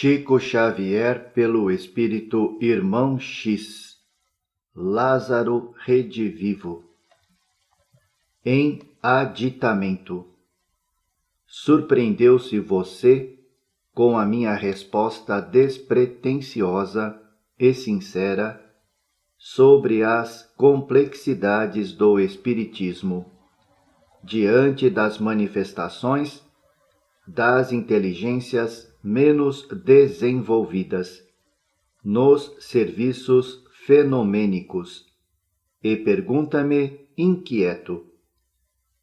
Chico Xavier pelo Espírito Irmão X. Lázaro redivivo. Em aditamento. Surpreendeu-se você com a minha resposta despretensiosa e sincera sobre as complexidades do Espiritismo, diante das manifestações das inteligências menos desenvolvidas, nos serviços fenomênicos, e pergunta-me inquieto: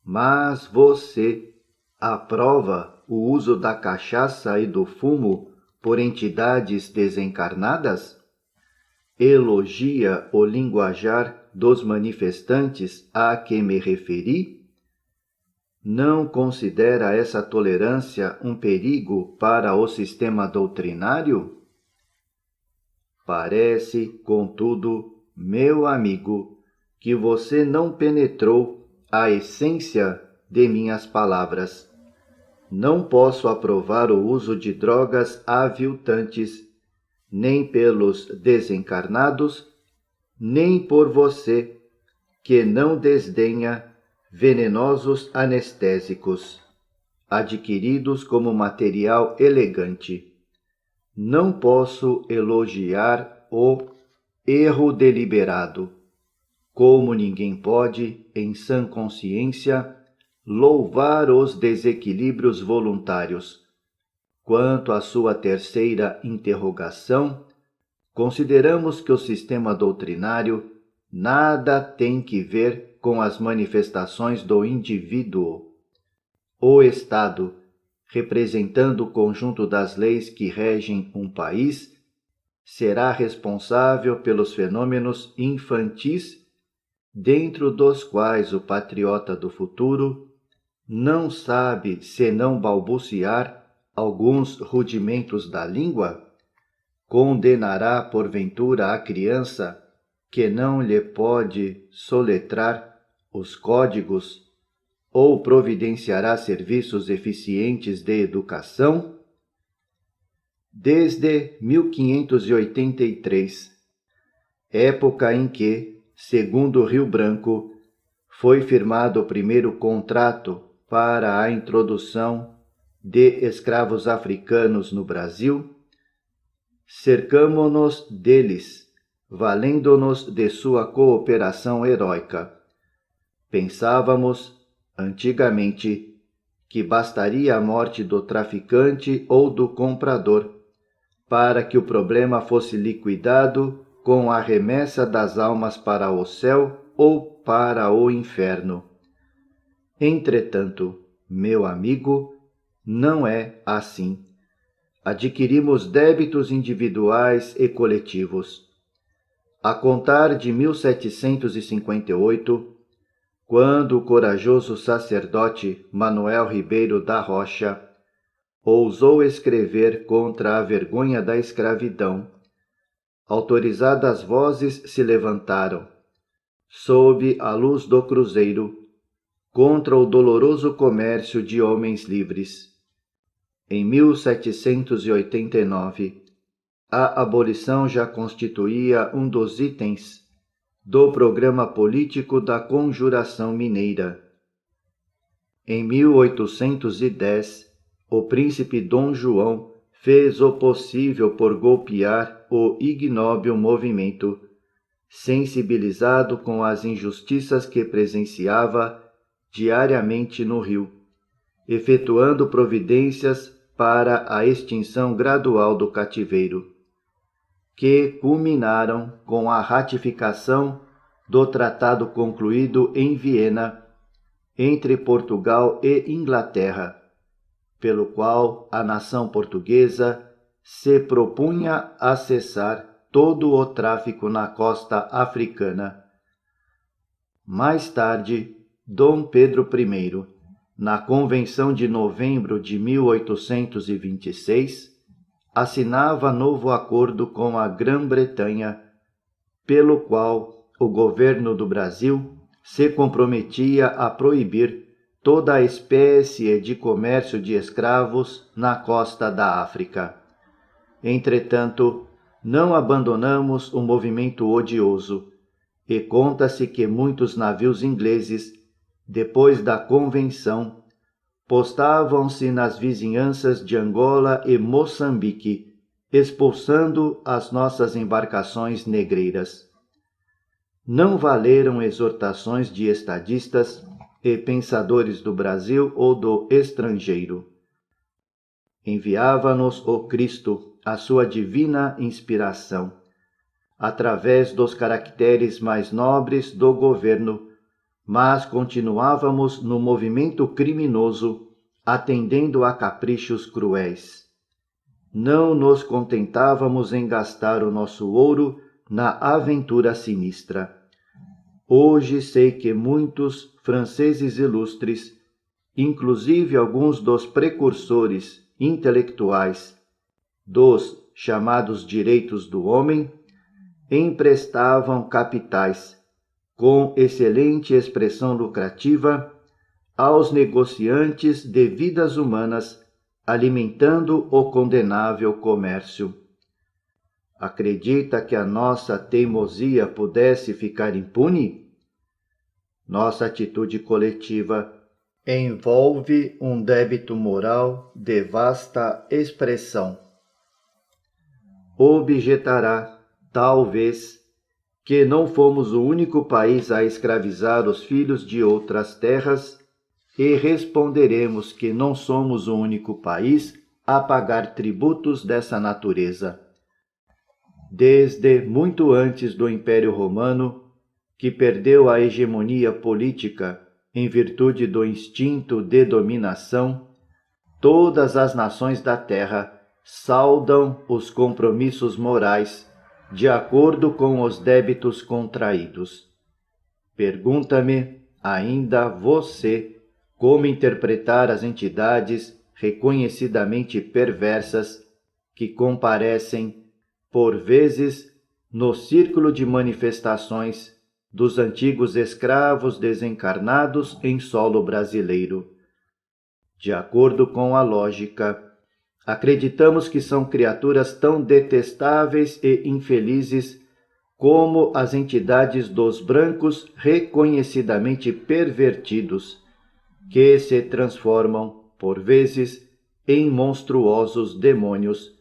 mas você aprova o uso da cachaça e do fumo por entidades desencarnadas? Elogia o linguajar dos manifestantes a que me referi? Não considera essa tolerância um perigo para o sistema doutrinário? Parece, contudo, meu amigo, que você não penetrou a essência de minhas palavras. Não posso aprovar o uso de drogas aviltantes, nem pelos desencarnados, nem por você, que não desdenha venenosos anestésicos, adquiridos como material elegante. Não posso elogiar o erro deliberado, como ninguém pode, em sã consciência, louvar os desequilíbrios voluntários. Quanto à sua terceira interrogação, consideramos que o sistema doutrinário nada tem que ver com as manifestações do indivíduo. O Estado, representando o conjunto das leis que regem um país, será responsável pelos fenômenos infantis, dentro dos quais o patriota do futuro não sabe senão balbuciar alguns rudimentos da língua? Condenará porventura a criança que não lhe pode soletrar os códigos, ou providenciará serviços eficientes de educação? Desde 1583, época em que, segundo Rio Branco, foi firmado o primeiro contrato para a introdução de escravos africanos no Brasil, cercamo-nos deles, valendo-nos de sua cooperação heróica. Pensávamos, antigamente, que bastaria a morte do traficante ou do comprador para que o problema fosse liquidado com a remessa das almas para o céu ou para o inferno. Entretanto, meu amigo, não é assim. Adquirimos débitos individuais e coletivos. A contar de 1758, quando o corajoso sacerdote Manuel Ribeiro da Rocha ousou escrever contra a vergonha da escravidão, autorizadas vozes se levantaram, sob a luz do cruzeiro, contra o doloroso comércio de homens livres. Em 1789, a abolição já constituía um dos itens do programa político da Conjuração Mineira. Em 1810, o príncipe Dom João fez o possível por golpear o ignóbil movimento, sensibilizado com as injustiças que presenciava diariamente no Rio, efetuando providências para a extinção gradual do cativeiro, que culminaram com a ratificação do tratado concluído em Viena entre Portugal e Inglaterra, pelo qual a nação portuguesa se propunha a cessar todo o tráfico na costa africana. Mais tarde, Dom Pedro I, na Convenção de novembro de 1826, assinava novo acordo com a Grã-Bretanha, pelo qual o governo do Brasil se comprometia a proibir toda a espécie de comércio de escravos na costa da África. Entretanto, não abandonamos o movimento odioso, e conta-se que muitos navios ingleses, depois da Convenção, postavam-se nas vizinhanças de Angola e Moçambique, expulsando as nossas embarcações negreiras. Não valeram exortações de estadistas e pensadores do Brasil ou do estrangeiro. Enviava-nos o Cristo, a sua divina inspiração, através dos caracteres mais nobres do governo, mas continuávamos no movimento criminoso, atendendo a caprichos cruéis. Não nos contentávamos em gastar o nosso ouro na aventura sinistra. Hoje sei que muitos franceses ilustres, inclusive alguns dos precursores intelectuais dos chamados direitos do homem, emprestavam capitais, com excelente expressão lucrativa, aos negociantes de vidas humanas, alimentando o condenável comércio. Acredita que a nossa teimosia pudesse ficar impune? Nossa atitude coletiva envolve um débito moral de vasta expressão. Objetará, talvez, que não fomos o único país a escravizar os filhos de outras terras, e responderemos que não somos o único país a pagar tributos dessa natureza. Desde muito antes do Império Romano, que perdeu a hegemonia política em virtude do instinto de dominação, todas as nações da terra saldam os compromissos morais de acordo com os débitos contraídos. Pergunta-me ainda você como interpretar as entidades reconhecidamente perversas que comparecem, por vezes, no círculo de manifestações dos antigos escravos desencarnados em solo brasileiro. De acordo com a lógica, acreditamos que são criaturas tão detestáveis e infelizes como as entidades dos brancos reconhecidamente pervertidos, que se transformam, por vezes, em monstruosos demônios,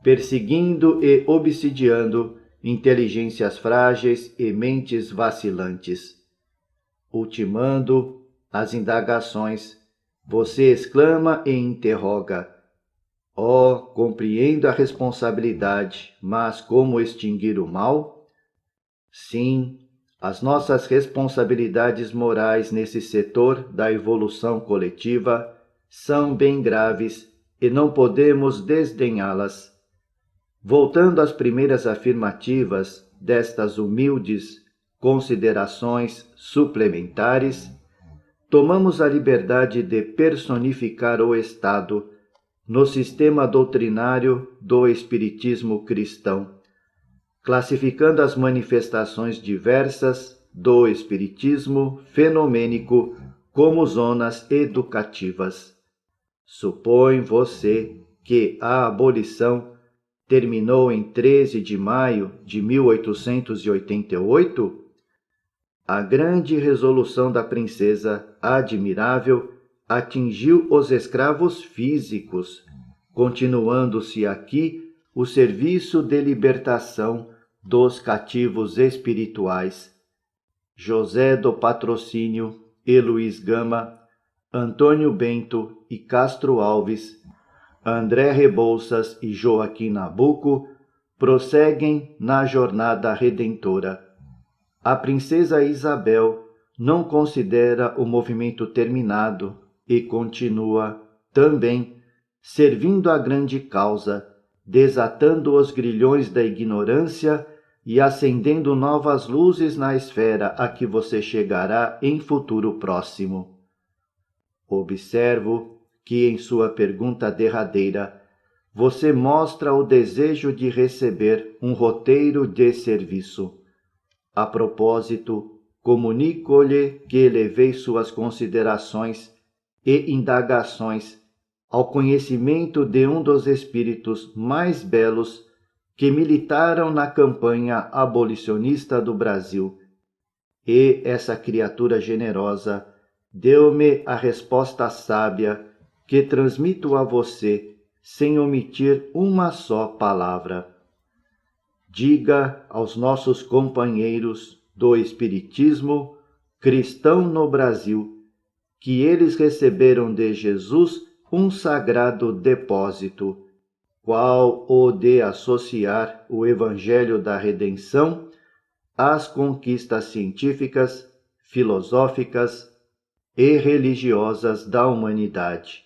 perseguindo e obsidiando inteligências frágeis e mentes vacilantes. Ultimando as indagações, você exclama e interroga: "Oh, compreendo a responsabilidade, mas como extinguir o mal?" Sim, as nossas responsabilidades morais nesse setor da evolução coletiva são bem graves e não podemos desdenhá-las. Voltando às primeiras afirmativas destas humildes considerações suplementares, tomamos a liberdade de personificar o Estado no sistema doutrinário do Espiritismo cristão, classificando as manifestações diversas do Espiritismo fenomênico como zonas educativas. Supõe você que a abolição terminou em 13 de maio de 1888? A grande resolução da princesa admirável atingiu os escravos físicos, continuando-se aqui o serviço de libertação dos cativos espirituais. José do Patrocínio e Luiz Gama, Antônio Bento e Castro Alves, André Rebouças e Joaquim Nabuco prosseguem na jornada redentora. A princesa Isabel não considera o movimento terminado e continua, também, servindo a grande causa, desatando os grilhões da ignorância e acendendo novas luzes na esfera a que você chegará em futuro próximo. Observo que em sua pergunta derradeira você mostra o desejo de receber um roteiro de serviço. A propósito, comunico-lhe que elevei suas considerações e indagações ao conhecimento de um dos espíritos mais belos que militaram na campanha abolicionista do Brasil. E essa criatura generosa deu-me a resposta sábia que transmito a você sem omitir uma só palavra. Diga aos nossos companheiros do Espiritismo cristão no Brasil que eles receberam de Jesus um sagrado depósito, qual o de associar o Evangelho da Redenção às conquistas científicas, filosóficas e religiosas da humanidade.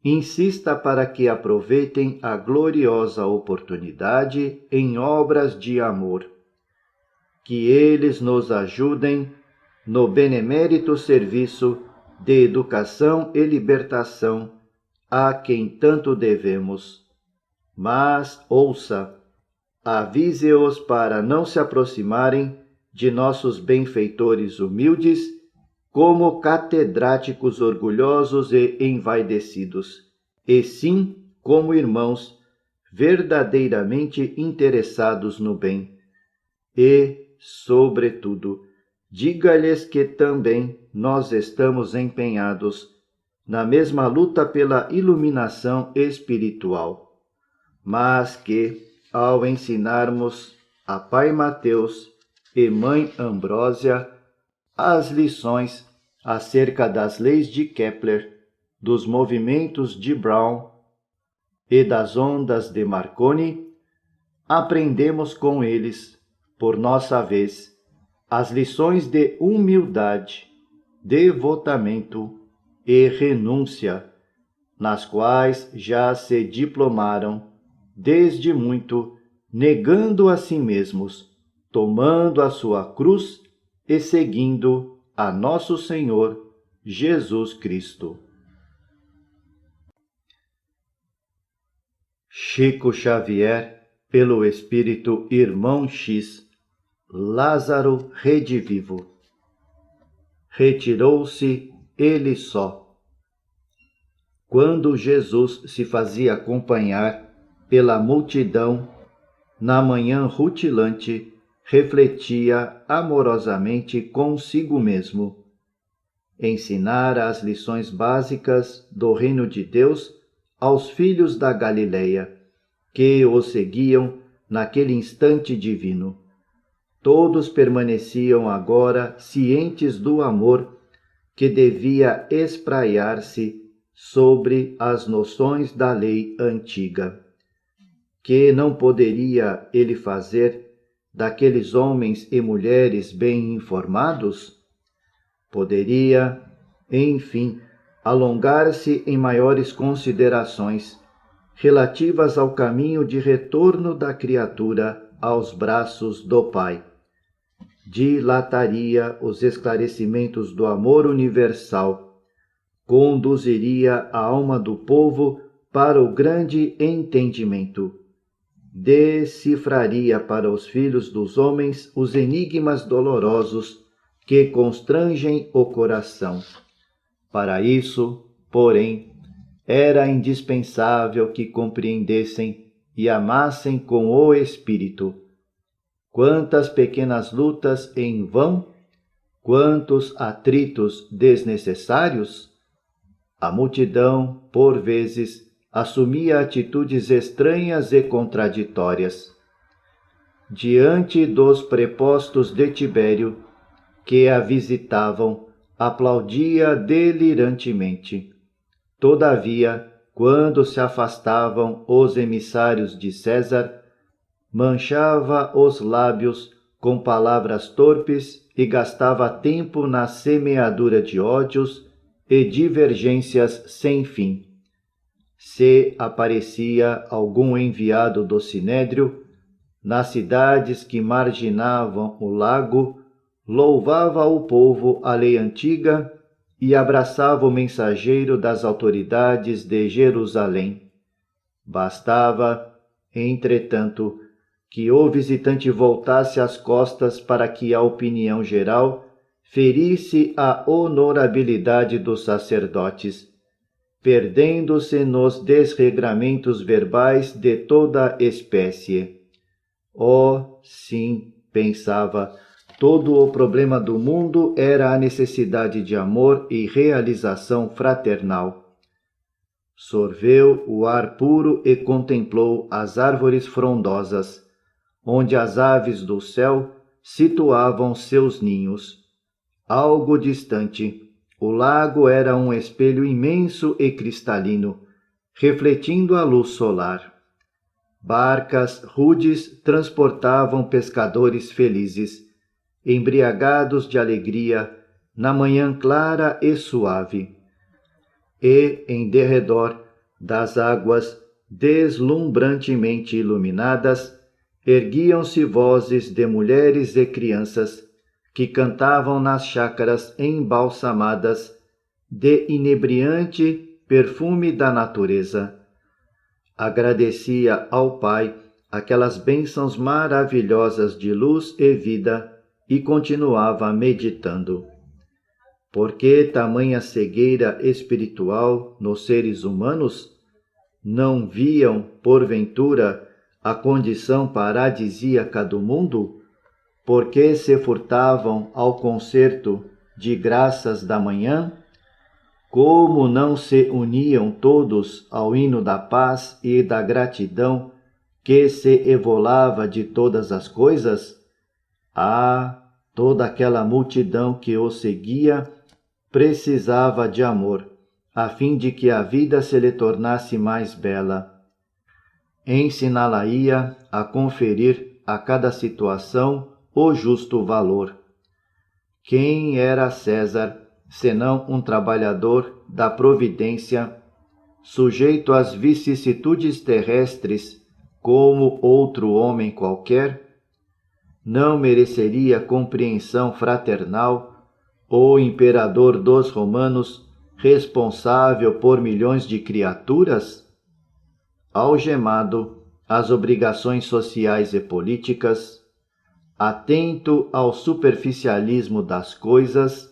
Insista para que aproveitem a gloriosa oportunidade em obras de amor. Que eles nos ajudem no benemérito serviço de educação e libertação a quem tanto devemos. Mas, ouça, avise-os para não se aproximarem de nossos benfeitores humildes como catedráticos orgulhosos e envaidecidos, e sim como irmãos verdadeiramente interessados no bem. E, sobretudo, diga-lhes que também nós estamos empenhados na mesma luta pela iluminação espiritual, mas que, ao ensinarmos a Pai Mateus e Mãe Ambrósia as lições acerca das leis de Kepler, dos movimentos de Brown e das ondas de Marconi, aprendemos com eles, por nossa vez, as lições de humildade, devotamento e renúncia, nas quais já se diplomaram, desde muito, negando a si mesmos, tomando a sua cruz e seguindo a nosso Senhor Jesus Cristo. Chico Xavier, pelo Espírito Irmão X, Lázaro redivivo. Retirou-se ele só. Quando Jesus se fazia acompanhar pela multidão, na manhã rutilante, refletia amorosamente consigo mesmo. Ensinara as lições básicas do reino de Deus aos filhos da Galileia, que o seguiam naquele instante divino. Todos permaneciam agora cientes do amor que devia espraiar-se sobre as noções da lei antiga. Que não poderia ele fazer daqueles homens e mulheres bem informados? Poderia, enfim, alongar-se em maiores considerações relativas ao caminho de retorno da criatura aos braços do Pai. Dilataria os esclarecimentos do amor universal, conduziria a alma do povo para o grande entendimento, decifraria para os filhos dos homens os enigmas dolorosos que constrangem o coração. Para isso, porém, era indispensável que compreendessem e amassem com o Espírito. Quantas pequenas lutas em vão, quantos atritos desnecessários! A multidão, por vezes, assumia atitudes estranhas e contraditórias. Diante dos prepostos de Tibério, que a visitavam, aplaudia delirantemente. Todavia, quando se afastavam os emissários de César, manchava os lábios com palavras torpes e gastava tempo na semeadura de ódios e divergências sem fim. Se aparecia algum enviado do Sinédrio, nas cidades que marginavam o lago, louvava o povo a lei antiga e abraçava o mensageiro das autoridades de Jerusalém. Bastava, entretanto, que o visitante voltasse as costas para que a opinião geral ferisse a honorabilidade dos sacerdotes, perdendo-se nos desregramentos verbais de toda espécie. Oh, sim, pensava, todo o problema do mundo era a necessidade de amor e realização fraternal. Sorveu o ar puro e contemplou as árvores frondosas, onde as aves do céu situavam seus ninhos. Algo distante, o lago era um espelho imenso e cristalino, refletindo a luz solar. Barcas rudes transportavam pescadores felizes, embriagados de alegria, na manhã clara e suave. E, em derredor das águas deslumbrantemente iluminadas, erguiam-se vozes de mulheres e crianças que cantavam nas chácaras embalsamadas de inebriante perfume da natureza. Agradecia ao Pai aquelas bênçãos maravilhosas de luz e vida e continuava meditando. Por que tamanha cegueira espiritual nos seres humanos? Não viam, porventura, a condição paradisíaca do mundo? Por que se furtavam ao concerto de graças da manhã? Como não se uniam todos ao hino da paz e da gratidão que se evolava de todas as coisas? Ah, toda aquela multidão que o seguia precisava de amor, a fim de que a vida se lhe tornasse mais bela. Ensiná-la-ia a conferir a cada situação o justo valor. Quem era César, senão um trabalhador da providência, sujeito às vicissitudes terrestres como outro homem qualquer? Não mereceria compreensão fraternal o imperador dos romanos, responsável por milhões de criaturas? Algemado às obrigações sociais e políticas, atento ao superficialismo das coisas,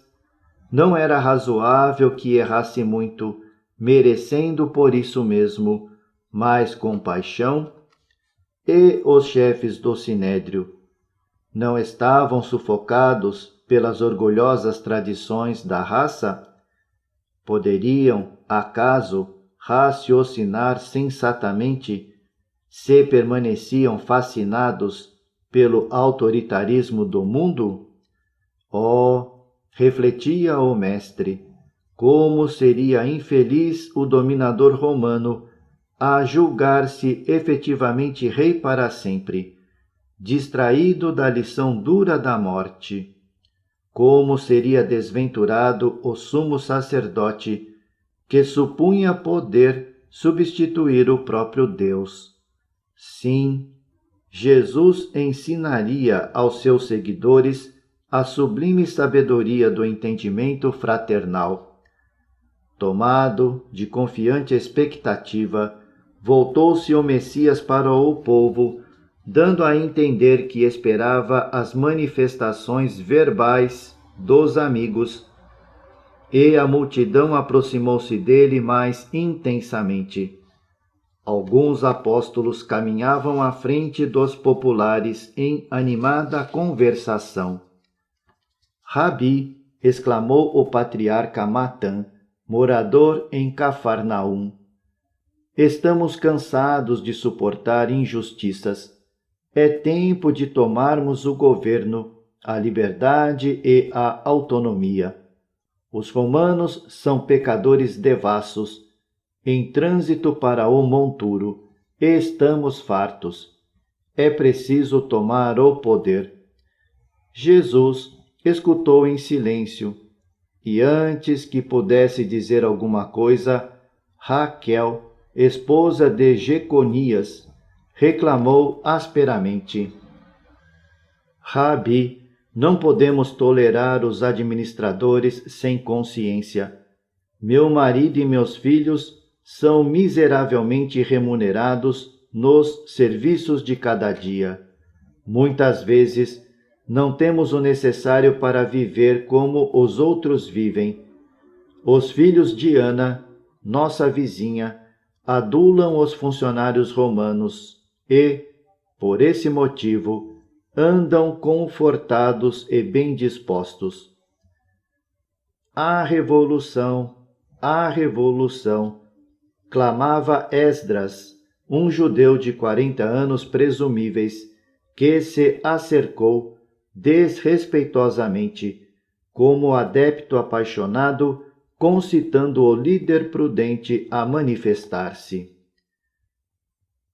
não era razoável que errasse muito, merecendo por isso mesmo mais compaixão? E os chefes do Sinédrio não estavam sufocados pelas orgulhosas tradições da raça? Poderiam, acaso, raciocinar sensatamente se permaneciam fascinados pelo autoritarismo do mundo? Oh, refletia o mestre, como seria infeliz o dominador romano a julgar-se efetivamente rei para sempre, distraído da lição dura da morte. Como seria desventurado o sumo sacerdote, que supunha poder substituir o próprio Deus. Sim, Jesus ensinaria aos seus seguidores a sublime sabedoria do entendimento fraternal. Tomado de confiante expectativa, voltou-se o Messias para o povo, dando a entender que esperava as manifestações verbais dos amigos, e a multidão aproximou-se dele mais intensamente. Alguns apóstolos caminhavam à frente dos populares em animada conversação. Rabi, exclamou o patriarca Matã, morador em Cafarnaum, estamos cansados de suportar injustiças. É tempo de tomarmos o governo, a liberdade e a autonomia. Os romanos são pecadores devassos, em trânsito para o monturo, e estamos fartos. É preciso tomar o poder. Jesus escutou em silêncio, e antes que pudesse dizer alguma coisa, Raquel, esposa de Jeconias, reclamou asperamente: Rabi, não podemos tolerar os administradores sem consciência. Meu marido e meus filhos são miseravelmente remunerados nos serviços de cada dia. Muitas vezes não temos o necessário para viver como os outros vivem. Os filhos de Ana nossa vizinha, adulam os funcionários romanos e, por esse motivo, andam confortados e bem dispostos. A revolução, clamava Esdras, um judeu de 40 anos presumíveis, que se acercou desrespeitosamente, como adepto apaixonado, concitando o líder prudente a manifestar-se.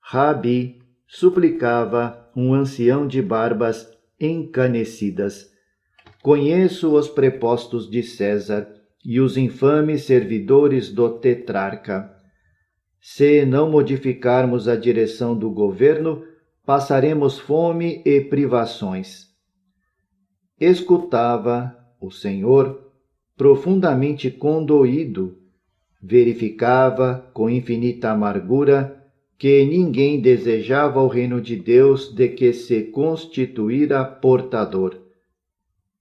Rabi, suplicava um ancião de barbas encanecidas, conheço os prepostos de César e os infames servidores do tetrarca. Se não modificarmos a direção do governo, passaremos fome e privações. Escutava o Senhor, profundamente condoído, verificava com infinita amargura que ninguém desejava o reino de Deus de que se constituíra portador.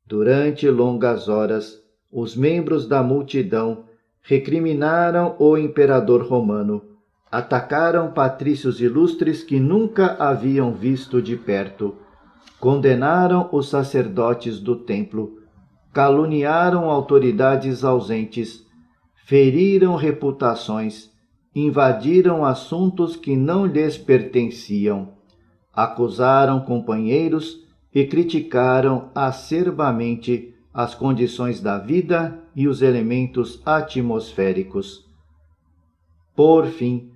Durante longas horas, os membros da multidão recriminaram o imperador romano, atacaram patrícios ilustres que nunca haviam visto de perto, condenaram os sacerdotes do templo, caluniaram autoridades ausentes, feriram reputações, invadiram assuntos que não lhes pertenciam, acusaram companheiros e criticaram acerbamente as condições da vida e os elementos atmosféricos. Por fim,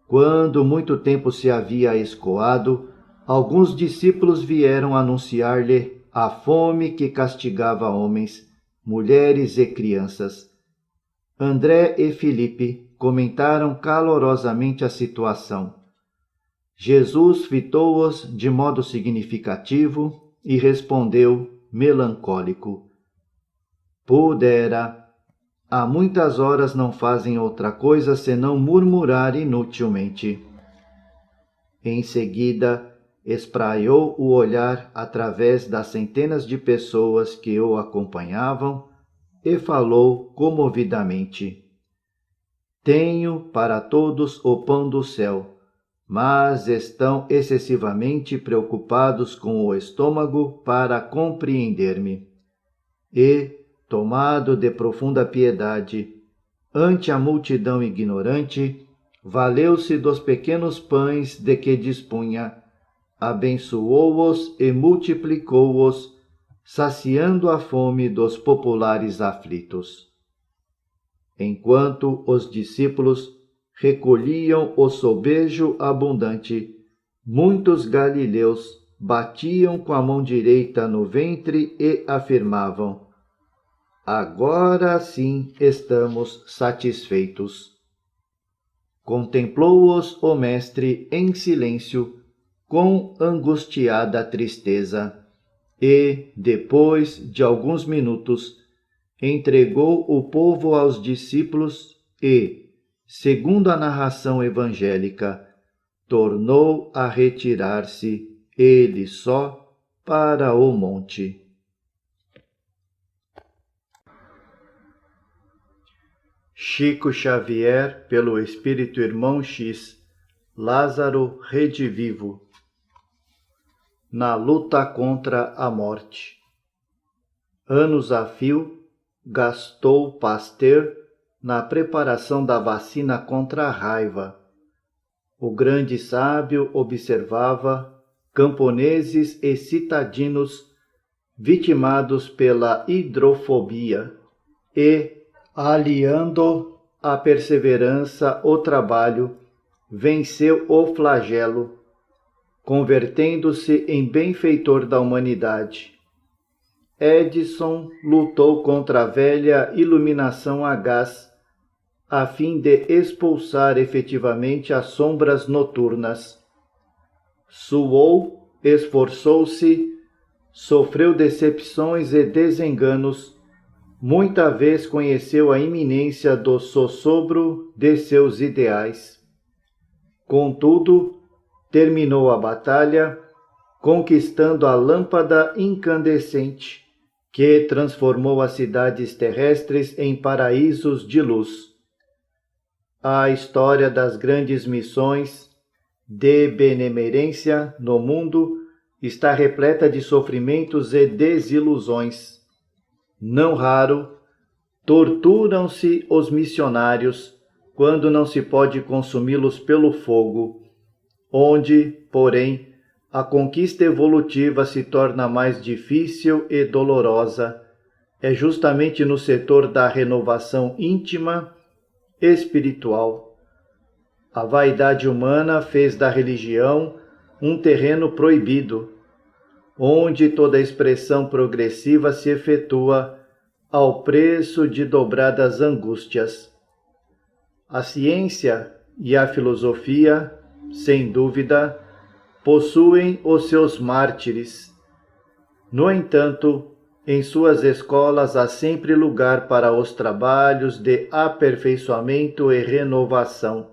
quando muito tempo se havia escoado, alguns discípulos vieram anunciar-lhe a fome que castigava homens, mulheres e crianças. André e Filipe comentaram calorosamente a situação. Jesus fitou-os de modo significativo e respondeu melancólico: Pudera, há muitas horas não fazem outra coisa senão murmurar inutilmente. Em seguida, espraiou o olhar através das centenas de pessoas que o acompanhavam e falou comovidamente: Tenho para todos o pão do céu, mas estão excessivamente preocupados com o estômago para compreender-me. E, tomado de profunda piedade, ante a multidão ignorante, valeu-se dos pequenos pães de que dispunha, abençoou-os e multiplicou-os, saciando a fome dos populares aflitos. Enquanto os discípulos recolhiam o sobejo abundante, muitos galileus batiam com a mão direita no ventre e afirmavam: Agora sim estamos satisfeitos. Contemplou-os o mestre em silêncio, com angustiada tristeza, e, depois de alguns minutos, entregou o povo aos discípulos e, segundo a narração evangélica, tornou a retirar-se, ele só, para o monte. Chico Xavier, pelo Espírito Irmão X, Lázaro redivivo. Na luta contra a morte. Anos a fio, gastou Pasteur na preparação da vacina contra a raiva. O grande sábio observava camponeses e citadinos vitimados pela hidrofobia e, aliando a perseverança o trabalho, venceu o flagelo, convertendo-se em benfeitor da humanidade. Edison lutou contra a velha iluminação a gás, a fim de expulsar efetivamente as sombras noturnas. Suou, esforçou-se, sofreu decepções e desenganos, muita vez conheceu a iminência do sossobro de seus ideais. Contudo, terminou a batalha, conquistando a lâmpada incandescente, que transformou as cidades terrestres em paraísos de luz. A história das grandes missões de benemerência no mundo está repleta de sofrimentos e desilusões. Não raro, torturam-se os missionários quando não se pode consumi-los pelo fogo, onde, porém, a conquista evolutiva se torna mais difícil e dolorosa. É justamente no setor da renovação íntima, espiritual. A vaidade humana fez da religião um terreno proibido, onde toda expressão progressiva se efetua ao preço de dobradas angústias. A ciência e a filosofia, sem dúvida, possuem os seus mártires. No entanto, em suas escolas há sempre lugar para os trabalhos de aperfeiçoamento e renovação.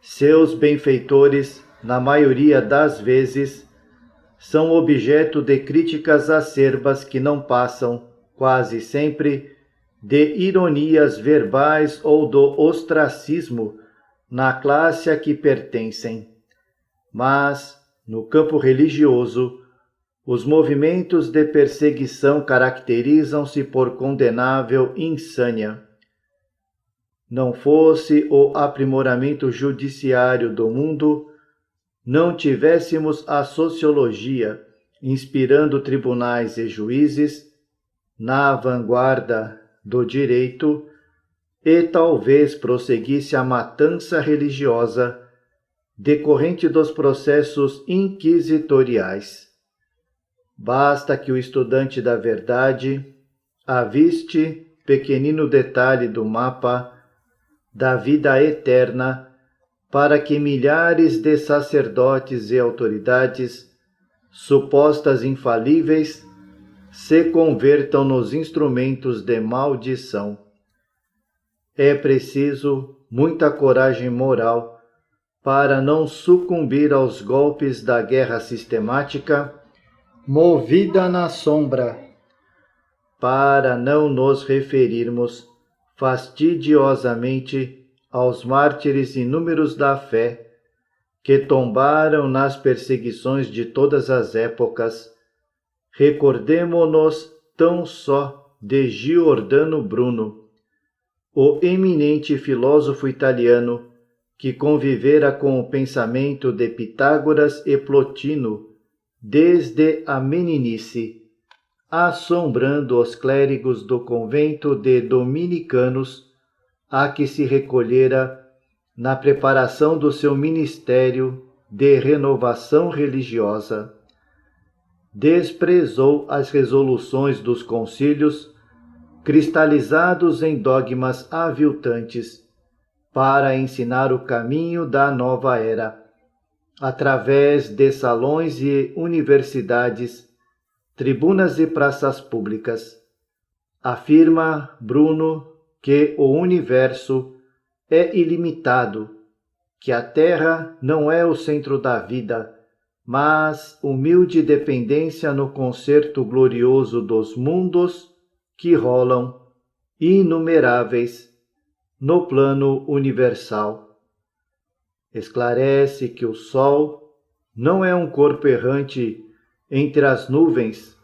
Seus benfeitores, na maioria das vezes, são objeto de críticas acerbas que não passam, quase sempre, de ironias verbais ou do ostracismo na classe a que pertencem. Mas, no campo religioso, os movimentos de perseguição caracterizam-se por condenável insânia. Não fosse o aprimoramento judiciário do mundo, não tivéssemos a sociologia inspirando tribunais e juízes na vanguarda do direito, e talvez prosseguisse a matança religiosa decorrente dos processos inquisitoriais. Basta que o estudante da verdade aviste pequenino detalhe do mapa da vida eterna para que milhares de sacerdotes e autoridades, supostas infalíveis, se convertam nos instrumentos de maldição. É preciso muita coragem moral para não sucumbir aos golpes da guerra sistemática, movida na sombra, para não nos referirmos fastidiosamente aos mártires inúmeros da fé, que tombaram nas perseguições de todas as épocas. Recordemo-nos tão só de Giordano Bruno, o eminente filósofo italiano que convivera com o pensamento de Pitágoras e Plotino desde a meninice, assombrando os clérigos do convento de dominicanos a que se recolhera na preparação do seu ministério de renovação religiosa. Desprezou as resoluções dos concílios, cristalizados em dogmas aviltantes, para ensinar o caminho da nova era, através de salões e universidades, tribunas e praças públicas. Afirma Bruno que o universo é ilimitado, que a Terra não é o centro da vida, mas humilde dependência no concerto glorioso dos mundos que rolam, inumeráveis, no plano universal. Esclarece que o Sol não é um corpo errante entre as nuvens,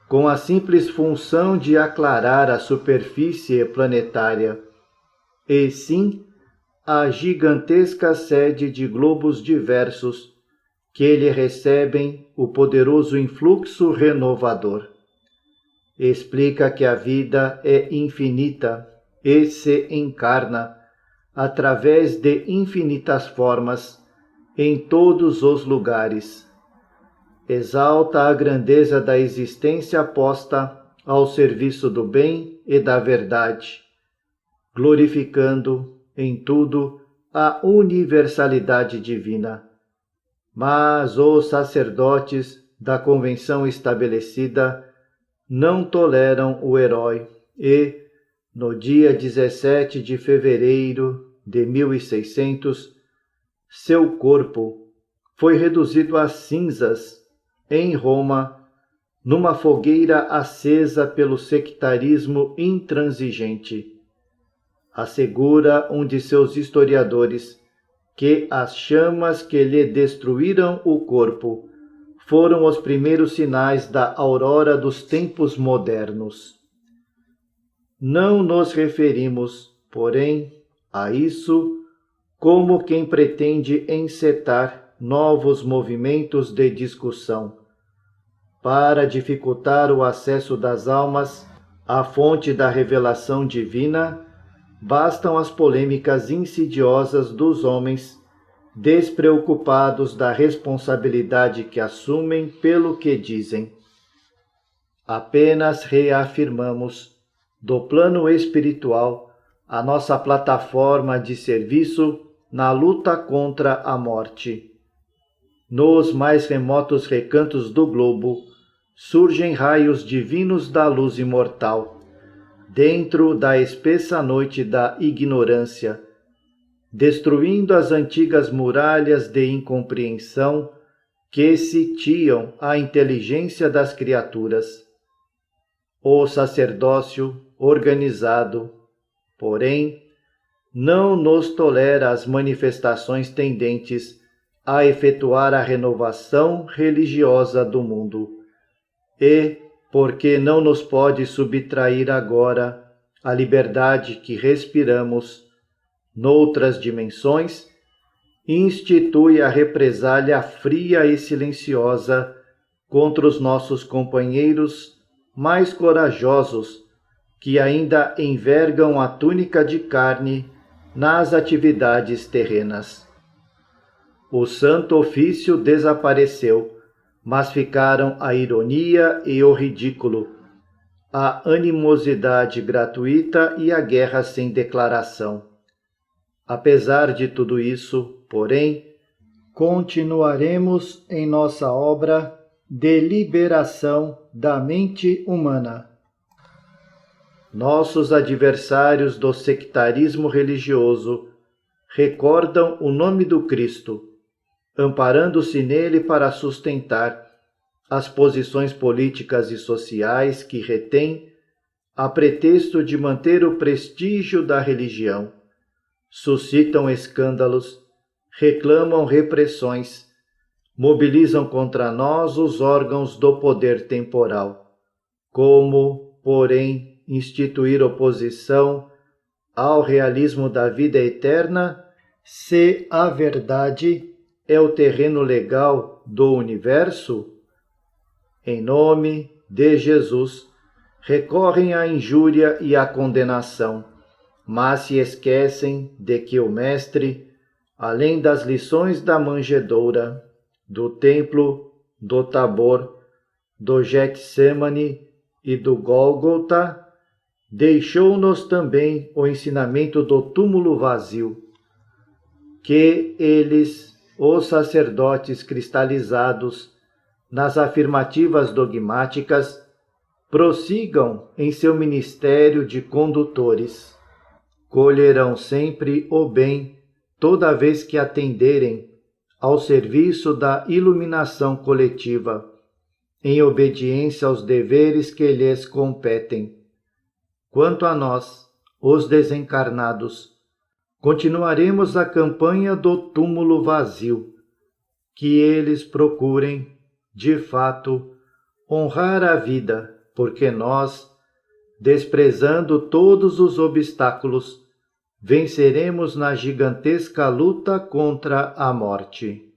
com a simples função de aclarar a superfície planetária, e sim a gigantesca sede de globos diversos que lhe recebem o poderoso influxo renovador. Explica que a vida é infinita e se encarna através de infinitas formas em todos os lugares. Exalta a grandeza da existência posta ao serviço do bem e da verdade, glorificando em tudo a universalidade divina. Mas os sacerdotes da convenção estabelecida não toleram o herói e, no dia 17 de fevereiro de 1600, seu corpo foi reduzido a cinzas em Roma, numa fogueira acesa pelo sectarismo intransigente. assegura um de seus historiadores que as chamas que lhe destruíram o corpo foram os primeiros sinais da aurora dos tempos modernos. Não nos referimos, porém, a isso como quem pretende encetar novos movimentos de discussão para dificultar o acesso das almas à fonte da revelação divina. Bastam as polêmicas insidiosas dos homens, despreocupados da responsabilidade que assumem pelo que dizem. Apenas reafirmamos, do plano espiritual, a nossa plataforma de serviço na luta contra a morte. Nos mais remotos recantos do globo, surgem raios divinos da luz imortal, dentro da espessa noite da ignorância, destruindo as antigas muralhas de incompreensão que sitiam a inteligência das criaturas. O sacerdócio organizado, porém, não nos tolera as manifestações tendentes a efetuar a renovação religiosa do mundo, e, porque não nos pode subtrair agora a liberdade que respiramos noutras dimensões, institui a represália fria e silenciosa contra os nossos companheiros mais corajosos que ainda envergam a túnica de carne nas atividades terrenas. O Santo Ofício desapareceu, mas ficaram a ironia e o ridículo, a animosidade gratuita e a guerra sem declaração. Apesar de tudo isso, porém, continuaremos em nossa obra de liberação da mente humana. Nossos adversários do sectarismo religioso recordam o nome do Cristo, amparando-se nele para sustentar as posições políticas e sociais que retém, a pretexto de manter o prestígio da religião. Suscitam escândalos, reclamam repressões, mobilizam contra nós os órgãos do poder temporal. Como, porém, instituir oposição ao realismo da vida eterna, se a verdade é o terreno legal do universo? Em nome de Jesus, recorrem à injúria e à condenação, mas se esquecem de que o Mestre, além das lições da manjedoura, do templo, do Tabor, do Getsemane e do Gólgota, deixou-nos também o ensinamento do túmulo vazio, que eles, os sacerdotes cristalizados nas afirmativas dogmáticas, prossigam em seu ministério de condutores. Colherão sempre o bem toda vez que atenderem ao serviço da iluminação coletiva, em obediência aos deveres que lhes competem. Quanto a nós, os desencarnados, continuaremos a campanha do túmulo vazio, que eles procurem, de fato, honrar a vida, porque nós, desprezando todos os obstáculos, venceremos na gigantesca luta contra a morte.